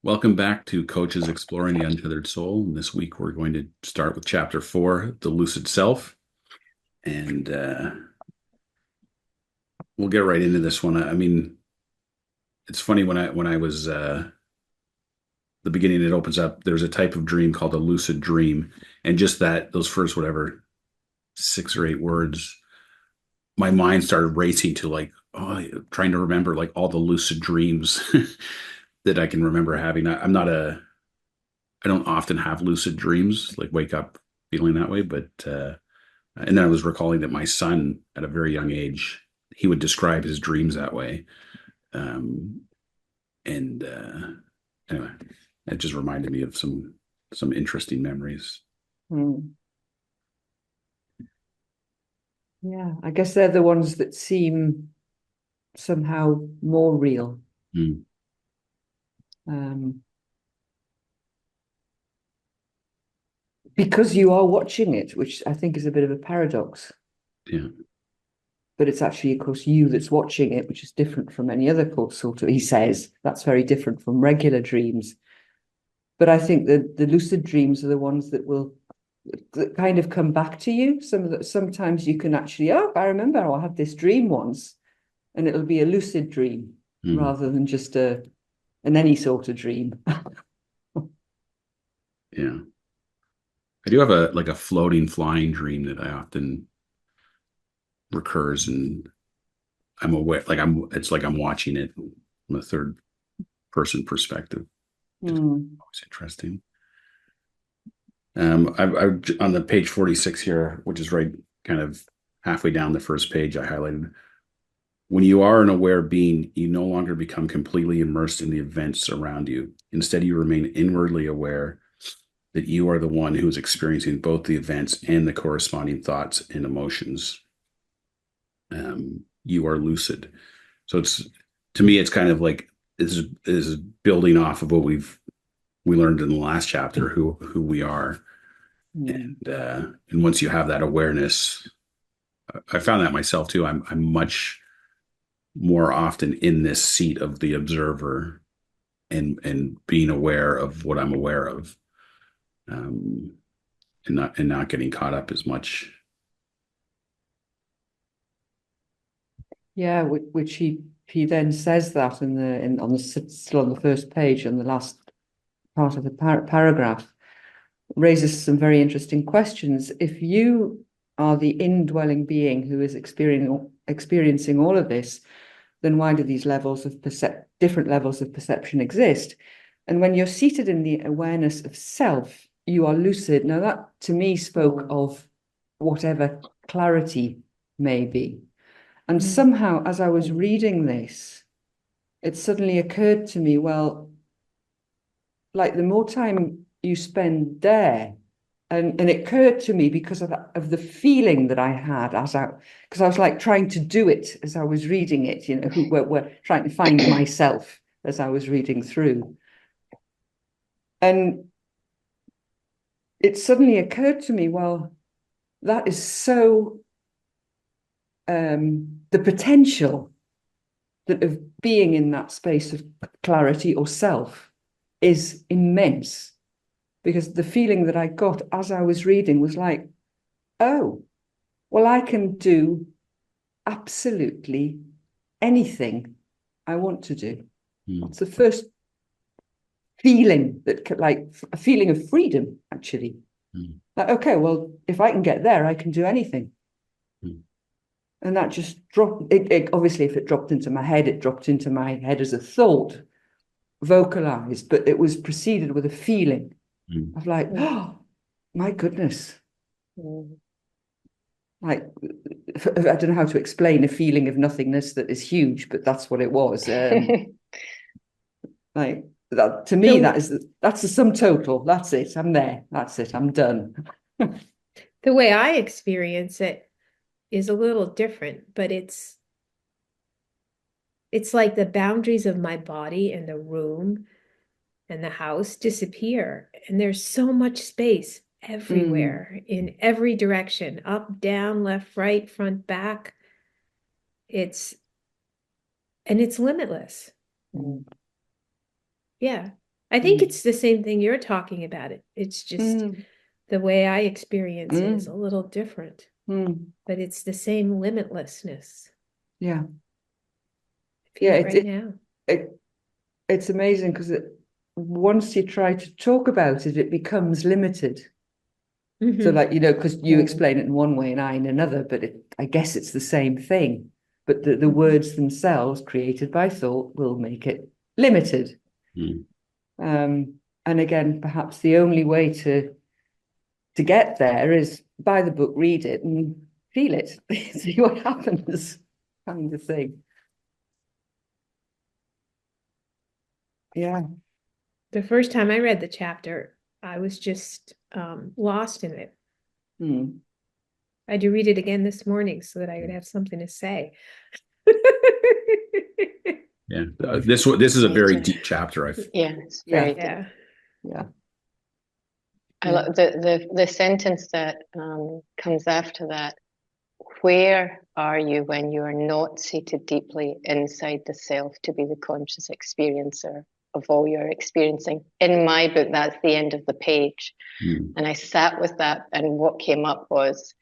Welcome back to Coaches Exploring the Untethered Soul. And this week we're going to start with Chapter 4, The Lucid Self. And we'll get right into this one. I mean, it's funny when I was the beginning, it opens up. There's a type of dream called a lucid dream, and just those first 6 or 8 words, my mind started racing to trying to remember like all the lucid dreams that I can remember having. I don't often have lucid dreams, like wake up feeling that way, but and then I was recalling that my son at a very young age, he would describe his dreams that way. And anyway, it just reminded me of some interesting memories. Yeah, I guess they're the ones that seem somehow more real. Because you are watching it, which I think is a bit of a paradox. Yeah. But it's actually, of course, you that's watching it, which is different from any other sort of, he says, that's very different from regular dreams. But I think that the lucid dreams are the ones that kind of come back to you. Sometimes you can actually, I remember I had this dream once, and it'll be a lucid dream rather than just an any sort of dream. Yeah. I do have a floating flying dream that I often recurs, and I'm aware, it's like I'm watching it from a third person perspective. Always interesting. I on the page 46 here, which is right kind of halfway down the first page, I highlighted, when you are an aware being, you no longer become completely immersed in the events around you. Instead, you remain inwardly aware that you are the one who is experiencing both the events and the corresponding thoughts and emotions. You are lucid. So to me, it's kind of like this is building off of what we learned in the last chapter, who we are. And once you have that awareness, I found that myself too. I'm much more often in this seat of the observer and being aware of what I'm aware of. And not getting caught up as much. Yeah, which he then says that still on the first page, on the last part of the paragraph, raises some very interesting questions. If you are the indwelling being who is experiencing all of this, then why do these different levels of perception exist? And when you're seated in the awareness of self, you are lucid. Now, that to me spoke of whatever clarity may be. And somehow, as I was reading this, it suddenly occurred to me, well, like the more time you spend there, and it occurred to me because of the feeling that I had because I was like trying to do it as I was reading it, we're trying to find myself as I was reading through. And it suddenly occurred to me, well, that is so, the potential of being in that space of clarity or self is immense, because the feeling that I got as I was reading was like, oh, well, I can do absolutely anything I want to do. It's the first feeling like a feeling of freedom, actually. Like, okay, well, if I can get there, I can do anything. And that just dropped. Obviously, if it dropped into my head, it dropped into my head as a thought, vocalized, but it was preceded with a feeling of like, oh, my goodness. Like, I don't know how to explain a feeling of nothingness that is huge, but that's what it was. Like, that, to me, that's the sum total. That's it. I'm there. That's it. I'm done. The way I experience it, is a little different, but it's like the boundaries of my body and the room and the house disappear. And there's so much space everywhere in every direction, up, down, left, right, front, back. It's limitless. Mm. Yeah. I think it's the same thing you're talking about. It's just the way I experience it is a little different, but it's the same limitlessness. Yeah. I feel Yeah, it right now. It's amazing because once you try to talk about it, it becomes limited. So like, because you explain it in one way and I in another, but I guess it's the same thing. But the words themselves created by thought will make it limited. And again, perhaps the only way to get there is buy the book, read it, and feel it, see what happens, kind of thing. Yeah. The first time I read the chapter, I was just lost in it. I had to read it again this morning so that I would have something to say. Yeah, this is a very deep chapter. Yeah, it's very deep. Yeah. I love the sentence that comes after that. Where are you when you are not seated deeply inside the self to be the conscious experiencer of all you're experiencing? In my book, that's the end of the page. And I sat with that, and what came up was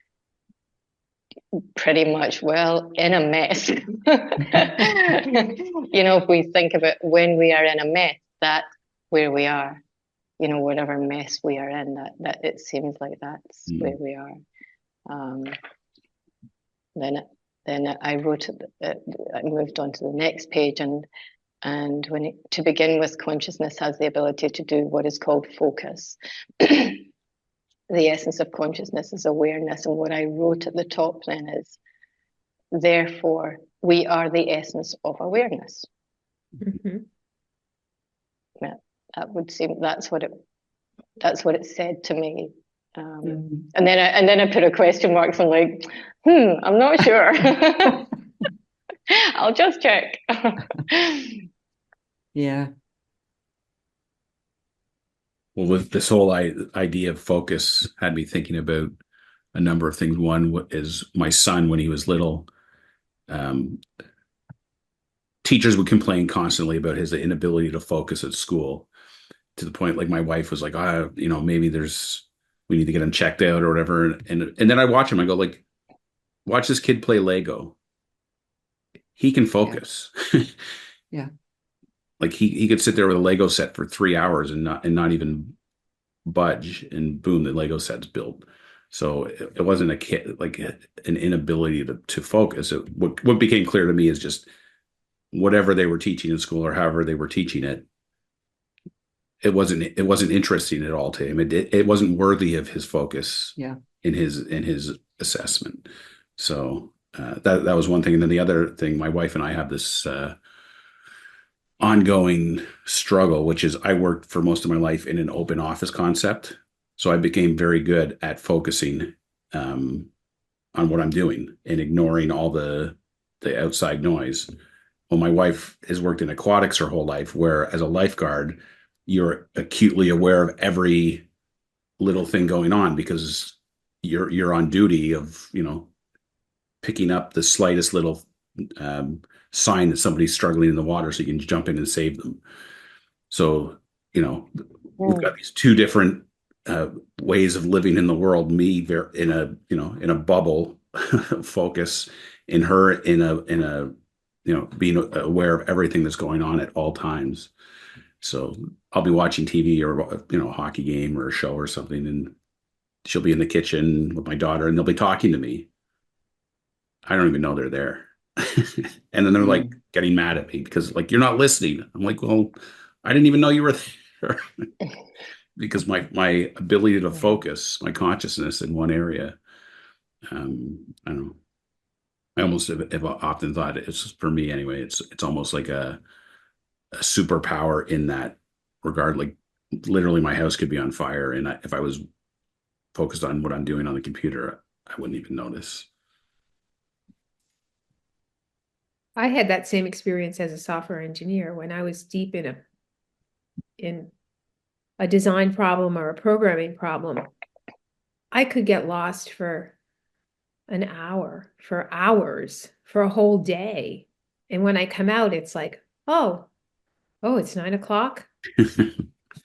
pretty much, well, in a mess. If we think about when we are in a mess, that's where we are. Whatever mess we are in, that it seems like that's where we are. Then I wrote it. I moved on to the next page, and to begin with, consciousness has the ability to do what is called focus. The essence of consciousness is awareness, and what I wrote at the top then is, therefore, we are the essence of awareness. Yeah, that would seem that's what it said to me. And then I put a question mark, so I'm like, I'm not sure. I'll just check. Yeah. Well, with this whole idea of focus had me thinking about a number of things. One is my son, when he was little, teachers would complain constantly about his inability to focus at school, to the point like my wife was like, maybe we need to get him checked out or whatever. And then I watch him, I go like, watch this kid play Lego. He can focus. Yeah. Like he could sit there with a Lego set for 3 hours and not even budge, and boom, the Lego set's built. So it wasn't a kid, like an inability to focus. What became clear to me is just whatever they were teaching in school or however they were teaching it, it wasn't interesting at all to him. It wasn't worthy of his focus. Yeah. In his assessment. So that was one thing. And then the other thing, my wife and I have this ongoing struggle, which is I worked for most of my life in an open office concept. So I became very good at focusing on what I'm doing and ignoring all the outside noise. Well, my wife has worked in aquatics her whole life, where as a lifeguard, you're acutely aware of every little thing going on because you're on duty of, picking up the slightest little sign that somebody's struggling in the water so you can jump in and save them. So, we've got these two different ways of living in the world. Me in a bubble focus, in her in a being aware of everything that's going on at all times. So I'll be watching TV or a hockey game or a show or something, and she'll be in the kitchen with my daughter and they'll be talking to me. I don't even know they're there. And then they're like getting mad at me because like, you're not listening. I'm like, well, I didn't even know you were there. Because my ability to focus my consciousness in one area, I don't know. I almost have often thought it's, for me anyway, it's almost like a superpower in that regard. Like literally my house could be on fire, and if I was focused on what I'm doing on the computer, I wouldn't even notice. I had that same experience as a software engineer when I was deep in a design problem or a programming problem. I could get lost for an hour, for hours, for a whole day. And when I come out, it's like, oh, it's 9 o'clock.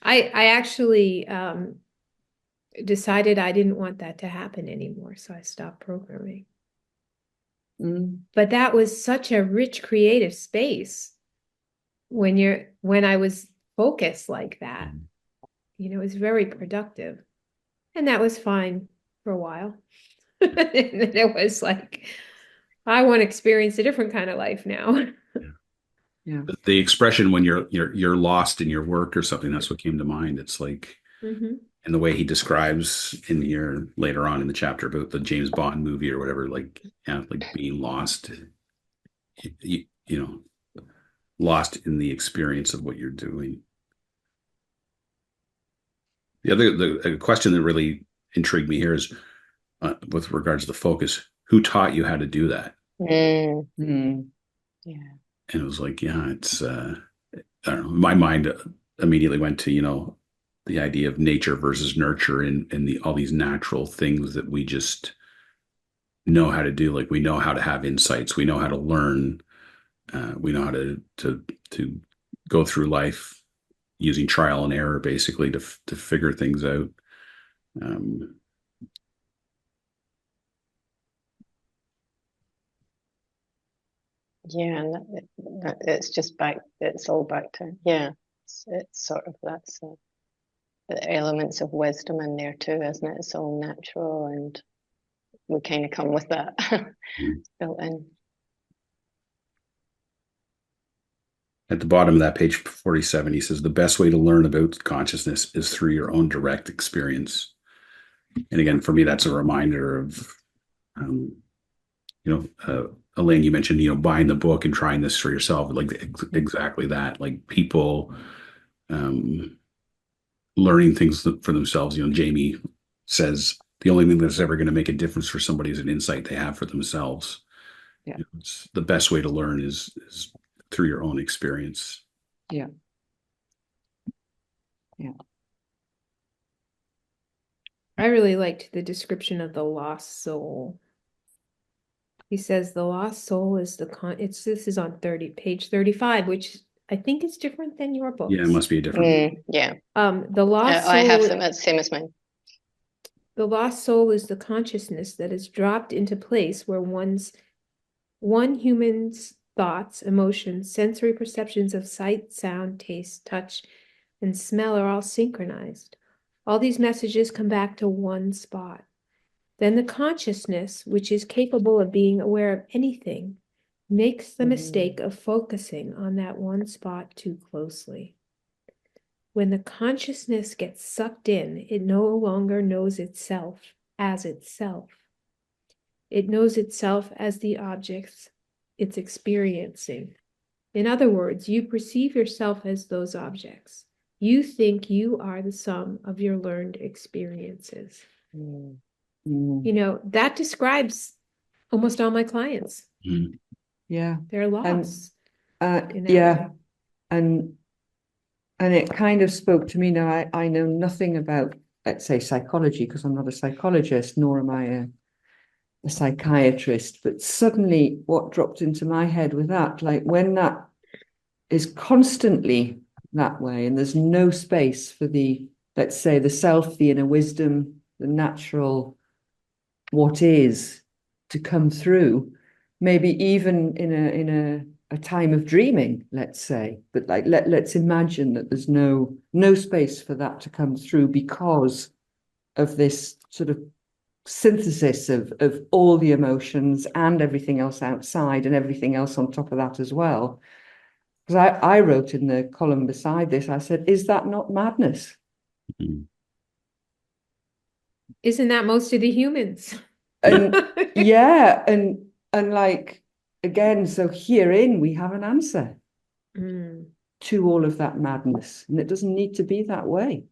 I actually decided I didn't want that to happen anymore, so I stopped programming. But that was such a rich creative space when I was focused like that. It was very productive. And that was fine for a while. And then it was like, I want to experience a different kind of life now. Yeah. The expression when you're lost in your work or something, that's what came to mind. It's like, Mhm. and the way he describes in here later on in the chapter about the James Bond movie or whatever, like, yeah, like being lost, you know, lost in the experience of what you're doing. The question that really intrigued me here is with regards to the focus, who taught you how to do that? Yeah. And it was like, yeah, it's I don't know. My mind immediately went to, the idea of nature versus nurture and all these natural things that we just know how to do. Like we know how to have insights, we know how to learn, we know how to go through life using trial and error, basically to figure things out. Yeah, and it's just back. It's all back to It's sort of that's the elements of wisdom in there too, isn't it? It's all natural, and we kind of come with that built in. At the bottom of that page 47, he says the best way to learn about consciousness is through your own direct experience. And again, for me, that's a reminder of, Elaine, you mentioned, buying the book and trying this for yourself, like exactly that, like people learning things for themselves. Jamie says the only thing that's ever going to make a difference for somebody is an insight they have for themselves. Yeah. It's the best way to learn is through your own experience. Yeah. Yeah. I really liked the description of the lost soul. He says the lost soul is this is on page 35, which I think is different than your books. Yeah, it must be a different. Yeah. The lost soul. I have them. It's the same as mine. The lost soul is the consciousness that is dropped into place where one human's thoughts, emotions, sensory perceptions of sight, sound, taste, touch, and smell are all synchronized. All these messages come back to one spot. Then the consciousness, which is capable of being aware of anything, makes the mistake of focusing on that one spot too closely. When the consciousness gets sucked in, it no longer knows itself as itself. It knows itself as the objects it's experiencing. In other words, you perceive yourself as those objects. You think you are the sum of your learned experiences. That describes almost all my clients. Yeah. They're lost. Yeah. And it kind of spoke to me. Now, I know nothing about, let's say, psychology, because I'm not a psychologist, nor am I a psychiatrist. But suddenly what dropped into my head with that, like when that is constantly that way, and there's no space for let's say, the self, the inner wisdom, the natural, what is to come through, maybe even in a time of dreaming, let's say, but like let's imagine that there's no space for that to come through because of this sort of synthesis of all the emotions and everything else outside and everything else on top of that as well. Because I wrote in the column beside this, I said, is that not madness? Isn't that most of the humans? And yeah, and like, again, so herein we have an answer to all of that madness, and it doesn't need to be that way.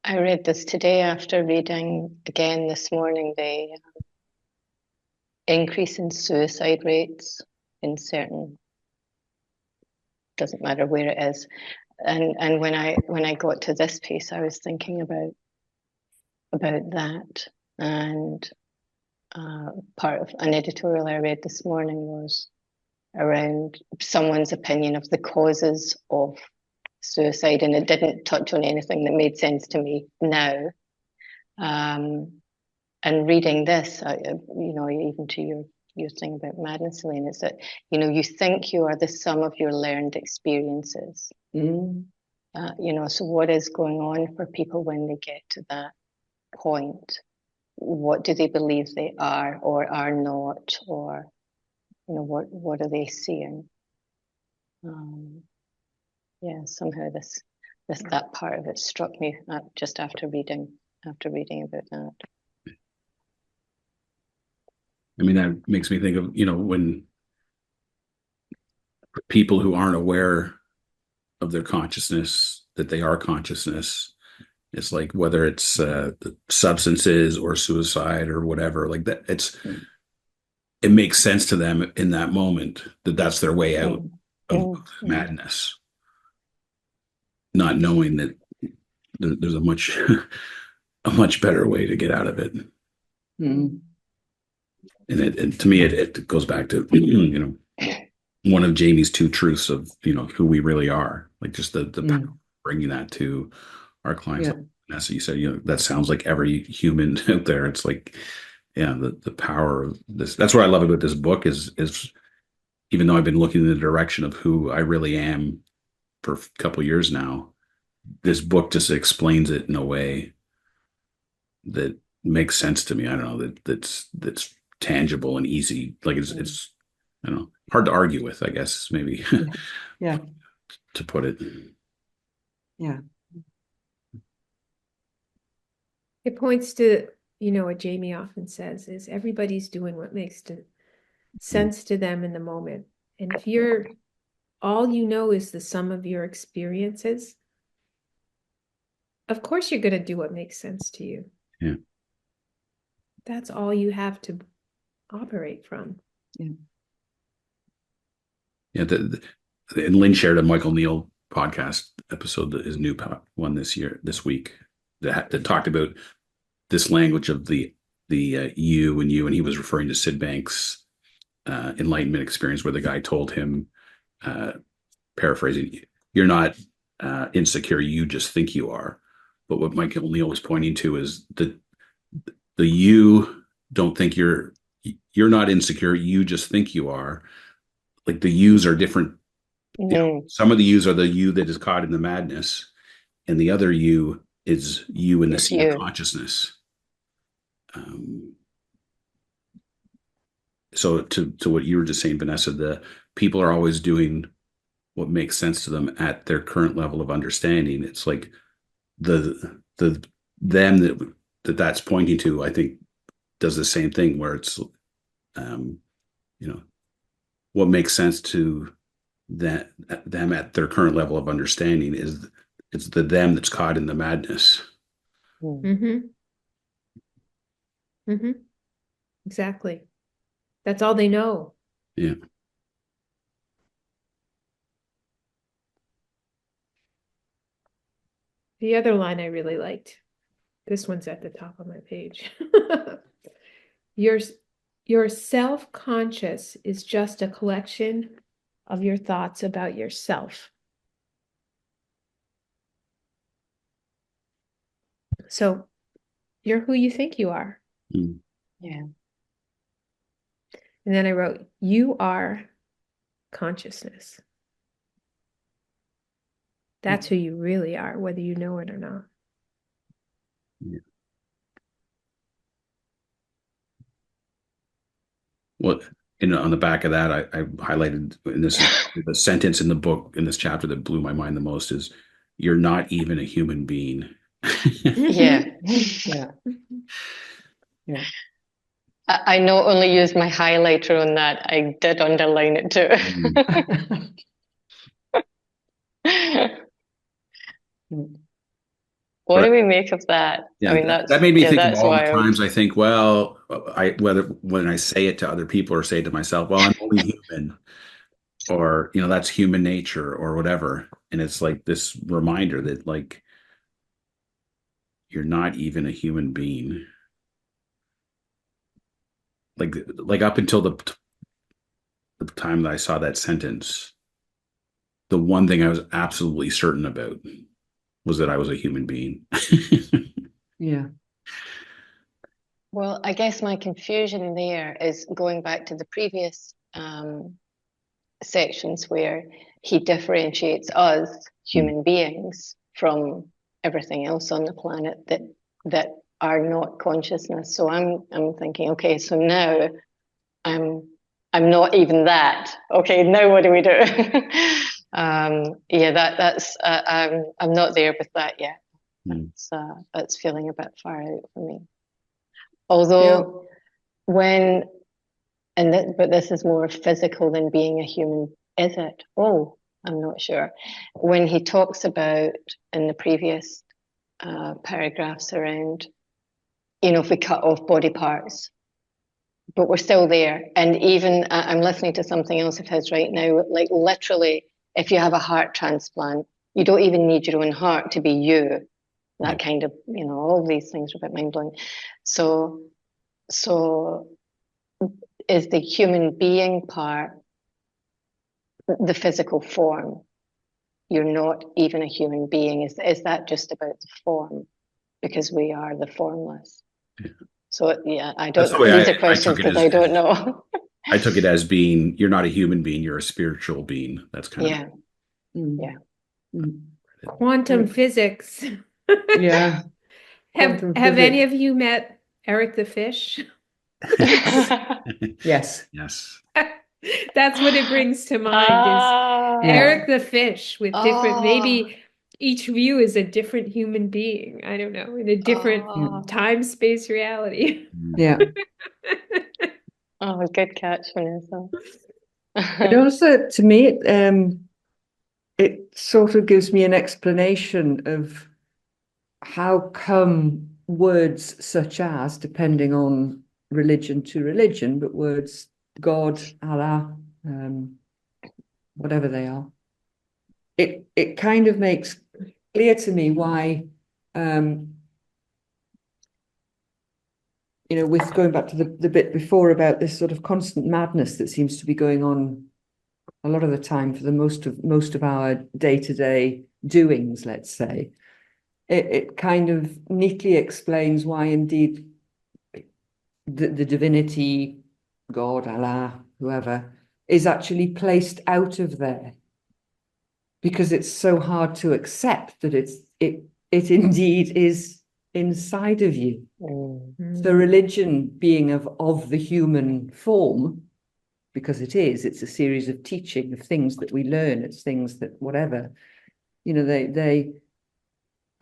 I read this today after reading again this morning the increase in suicide rates in certain, doesn't matter where it is. And when I got to this piece, I was thinking about that. And part of an editorial I read this morning was around someone's opinion of the causes of suicide, and it didn't touch on anything that made sense to me now. And reading this, even to your thing about madness, Elaine, is that, you think you are the sum of your learned experiences. So what is going on for people when they get to that point? What do they believe they are or are not, or what are they seeing? Somehow that part of it struck me just after reading about that. I mean, that makes me think of, when people who aren't aware of their consciousness, that they are consciousness, it's like whether it's substances or suicide or whatever, like that, it makes sense to them in that moment that that's their way out of madness, not knowing that there's a much better way to get out of it. And to me, it goes back to one of Jamie's two truths of who we really are, like just the power of bringing that to our clients. Like Vanessa, you said, that sounds like every human out there. It's like, the power of this. That's what I love about this book is even though I've been looking in the direction of who I really am for a couple of years now, this book just explains it in a way that makes sense to me. I don't know, that's tangible and easy. Like it's I don't know, hard to argue with, I guess, maybe. Yeah. To put it. Yeah. It points to, what Jamie often says is everybody's doing what makes sense to them in the moment. And if all you know is the sum of your experiences, of course you're going to do what makes sense to you. Yeah. That's all you have to operate from. Yeah. Yeah. And Lynne shared a Michael Neal podcast episode that is new one this week that talked about this language of the you and you, and he was referring to Sid Banks' enlightenment experience, where the guy told him, paraphrasing, "You're not insecure, you just think you are." But what Michael Neal was pointing to is that the you don't think you're not insecure, you just think you are. Like the yous are different. Some of the yous are the you that is caught in the madness, and the other you is you in the sea of consciousness. So to what you were just saying, Vanessa, the people are always doing what makes sense to them at their current level of understanding. It's like the them that's pointing to, I think, does the same thing, where it's what makes sense to them at their current level of understanding is it's the them that's caught in the madness. Exactly. That's all they know. Yeah. The other line I really liked, this one's at the top of my page. Your self-conscious is just a collection of your thoughts about yourself. So you're who you think you are. Yeah. And then I wrote, you are consciousness. That's who you really are, whether you know it or not. Yeah. Well, on the back of that, I highlighted in this the sentence in the book in this chapter that blew my mind the most is, "You're not even a human being." Yeah. Yeah. Yeah. I not only used my highlighter on that, I did underline it too. What But do we make of that? yeah, I mean, that made me think of that's all the wild. times I think, well, whether when I say it to other people or say it to myself, well, I'm only human, or that's human nature or whatever. And it's like this reminder that like you're not even a human being. Like up until the time that I saw that sentence, the one thing I was absolutely certain about was that I was a human being. Yeah. Well, I guess my confusion there is going back to the previous sections where he differentiates us, human beings, from everything else on the planet that are not consciousness. So I'm thinking, okay, so now I'm I'm not even that. Okay, now what do we do? Yeah, that's I'm not there with that yet. Mm. That's feeling a bit far out for me. Yeah. Although when but this is more physical than being a human, is it? Oh, I'm not sure. When he talks about in the previous paragraphs around, if we cut off body parts, but we're still there. And even I'm listening to something else of his right now, like literally, if you have a heart transplant, you don't even need your own heart to be you. That kind of, all these things are a bit mind blowing. So is the human being part the physical form? You're not even a human being. Is that just about the form? Because we are the formless. Yeah. So yeah, I That's the don't. way These are I questions took it because I don't know. I took it as being you're not a human being, you're a spiritual being. That's kind Yeah, Mm. yeah. Mm. Quantum physics. Yeah. Have Quantum have any physics. of you met Eric the fish? of Yes. yes. That's what it brings to mind is Yeah. Eric the fish with different, Oh, maybe each view is a different human being. I don't know, in a different oh, time space reality. Mm. Yeah. oh, good catch, Vanessa. It also, to me, it sort of gives me an explanation of how come words such as, depending on religion to religion, but words God, Allah, whatever they are, it kind of makes clear to me why, with going back to the bit before about this sort of constant madness that seems to be going on a lot of the time for the most of our day-to-day doings, let's say, it kind of neatly explains why indeed the divinity, God, Allah, whoever, is actually placed out of there, because it's so hard to accept that it indeed is inside of you. Mm. So religion being of the human form, because it's a series of teaching, of things that we learn, it's things that whatever, they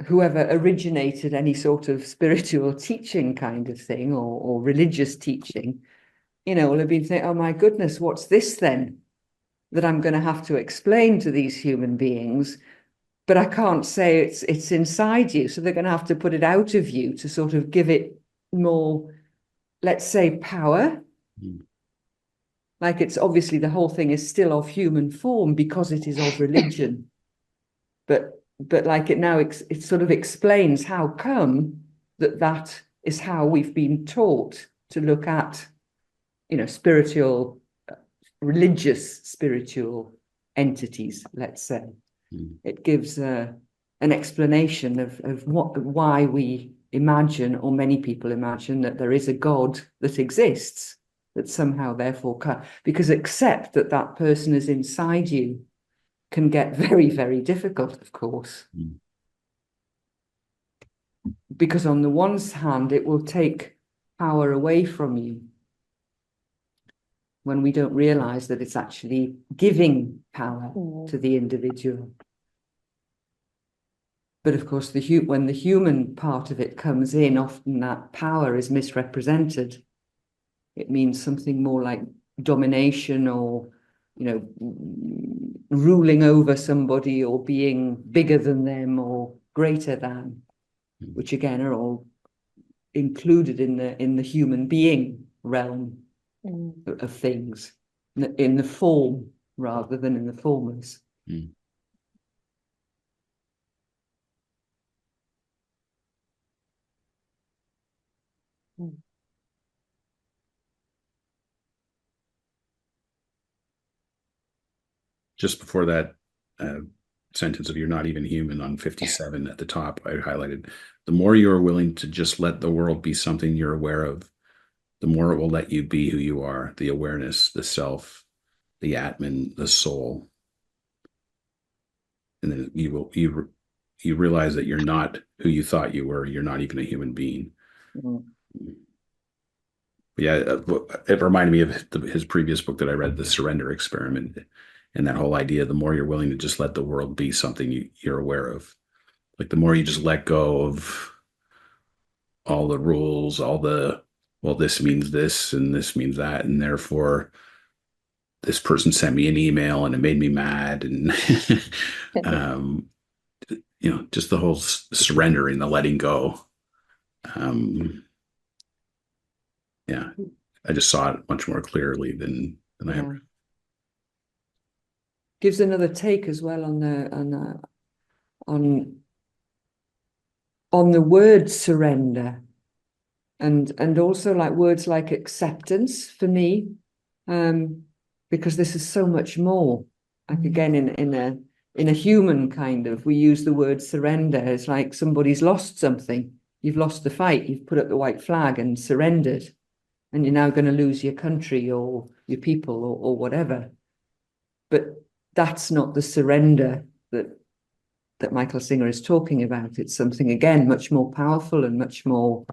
whoever originated any sort of spiritual teaching kind of thing, or religious teaching, will have been saying, oh my goodness, what's this then that I'm going to have to explain to these human beings? But I can't say it's inside you. So they're going to have to put it out of you to sort of give it more, let's say, power. Mm. Like, it's obviously the whole thing is still of human form because it is of religion. But like it sort of explains how come that is how we've been taught to look at, spiritual, religious spiritual entities, let's say. Mm. It gives an explanation of why we imagine, or many people imagine, that there is a God that exists, that somehow therefore because accept that person is inside you can get very, very difficult, of course. Mm. Because on the one hand, it will take power away from you when we don't realize that it's actually giving power to the individual. But of course, when the human part of it comes in, often that power is misrepresented. It means something more like domination, or, ruling over somebody, or being bigger than them or greater than. which again are all included in the human being realm of things, in the form rather than in the formless. Mm. Just before that sentence of "you're not even human" on 57 at the top, I highlighted, the more you are willing to just let the world be something you're aware of, the more it will let you be who you are, the awareness, the self, the Atman, the soul. And then you realize that you're not who you thought you were. You're not even a human being. Mm. Yeah, it reminded me of his previous book that I read, The Surrender Experiment, and that whole idea, the more you're willing to just let the world be something you're aware of, like the more you just let go of all the rules, well, this means this and this means that, and therefore this person sent me an email and it made me mad, and just the whole surrendering, the letting go. Yeah, I just saw it much more clearly than I ever. Gives another take as well on the word surrender, and also like words like acceptance for me, because this is so much more. Like again, in a human kind of, we use the word surrender. It's like somebody's lost something. You've lost the fight. You've put up the white flag and surrendered, and you're now going to lose your country or your people or whatever. But that's not the surrender that Michael Singer is talking about. It's something, again, much more powerful and much more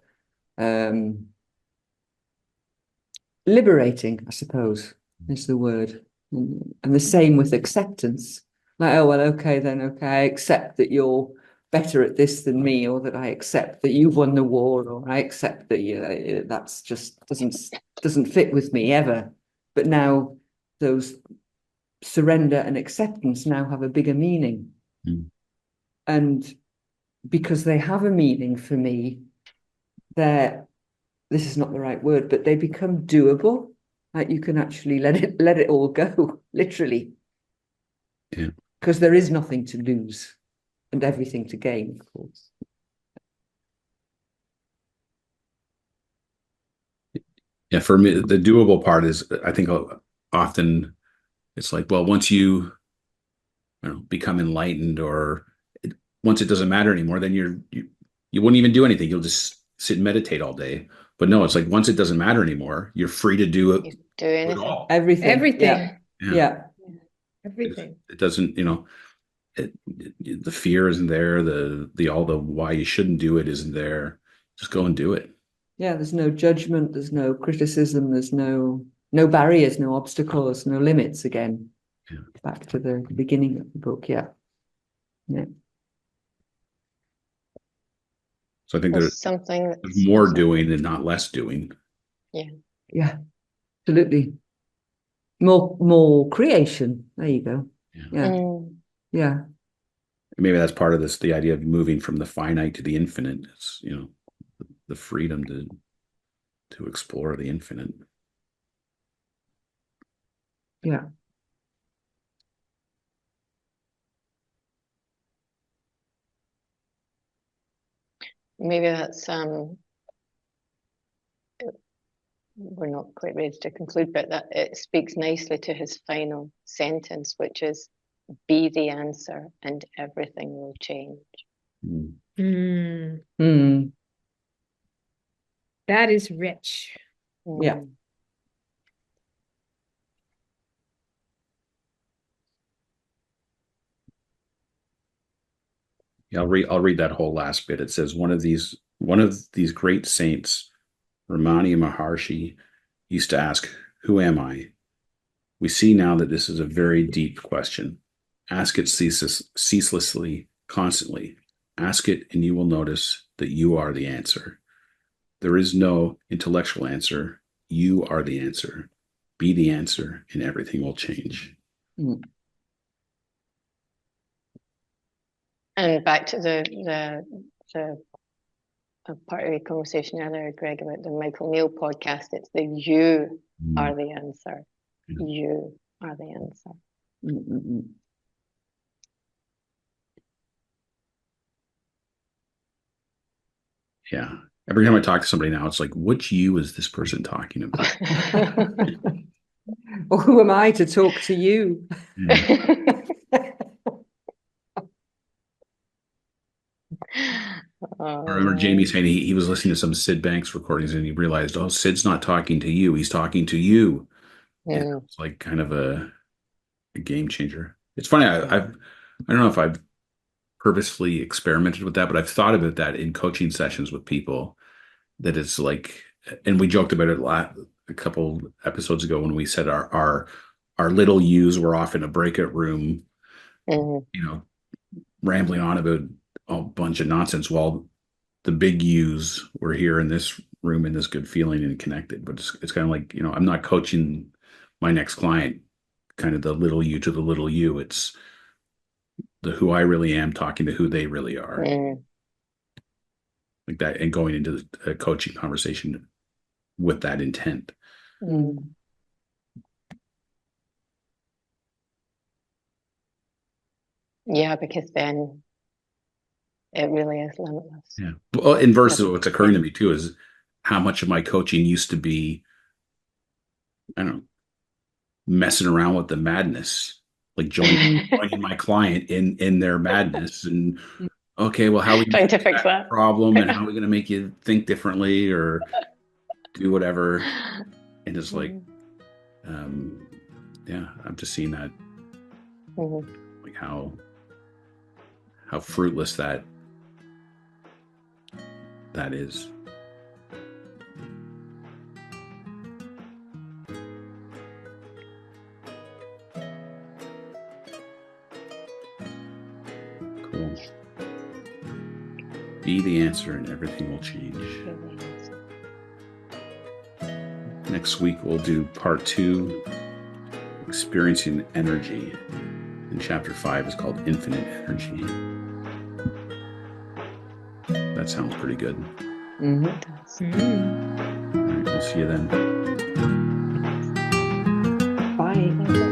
liberating, I suppose, is the word. And the same with acceptance. Like, oh, well, okay, I accept that you're better at this than me, or that I accept that you've won the war, or I accept that that's just doesn't fit with me ever. But now those surrender and acceptance now have a bigger meaning. And because they have a meaning for me, this is not the right word, but they become doable. Like you can actually let it all go, literally. Yeah. Because there is nothing to lose and everything to gain, of course. Yeah, for me, the doable part is, I think often it's like, well, once you become enlightened, or once it doesn't matter anymore, then you wouldn't even do anything. You'll just sit and meditate all day. But no, it's like once it doesn't matter anymore, you're free to do it. Do anything. All. Everything. Yeah. Everything. It doesn't, the fear isn't there. All the why you shouldn't do it isn't there. Just go and do it. Yeah, there's no judgment, there's no criticism, there's no barriers, no obstacles, no limits again. Yeah. Back to the beginning of the book, yeah. So I think there's more doing and not less doing. Yeah, absolutely. More creation. There you go. Yeah. Maybe that's part of the idea of moving from the finite to the infinite. It's, the freedom to explore the infinite. Yeah. Maybe that's we're not quite ready to conclude, but that it speaks nicely to his final sentence, which is, be the answer and everything will change. That is rich. Yeah. Yeah, I'll read that whole last bit. It says, one of these great saints, Ramani Maharshi, used to ask, "Who am I?" We see now that this is a very deep question. Ask it ceaselessly, constantly. Ask it, and you will notice that you are the answer. There is no intellectual answer. You are the answer. Be the answer, and everything will change. And back to the a part of the conversation earlier, Greg, about the Michael Neal podcast. It's the you are the answer. Yeah. You are the answer. Mm-mm. Yeah. Every time I talk to somebody now, it's like, which you is this person talking about? Or who am I to talk to you? Yeah. I remember Jamie saying he was listening to some Sid Banks recordings and he realized, oh, Sid's not talking to you. He's talking to you. Yeah. It's like kind of a game changer. It's funny. I don't know if I've purposefully experimented with that, but I've thought about that in coaching sessions with people, that it's like, and we joked about it a couple episodes ago when we said our little U's were off in a breakout room, you know, rambling on about a bunch of nonsense, while the big U's were here in this room in this good feeling and connected. But it's kind of like, you know, I'm not coaching my next client kind of the little U to the little U. It's the who I really am talking to who they really are. Like that, and going into a coaching conversation with that intent. Yeah, because then it really is limitless. Yeah. Well, in versus what's occurring to me too is how much of my coaching used to be, I don't know, messing around with the madness, like joining my client in their madness, and okay, well, how are we trying to fix that problem, and how are we going to make you think differently or do whatever? And it's like, yeah, I've just seen that, like how fruitless that is. Cool. Be the answer and everything will change. Next week, we'll do part 2, experiencing energy. And chapter 5 is called Infinite Energy. That sounds pretty good. Mm-hmm. All right, we'll see you then. Bye.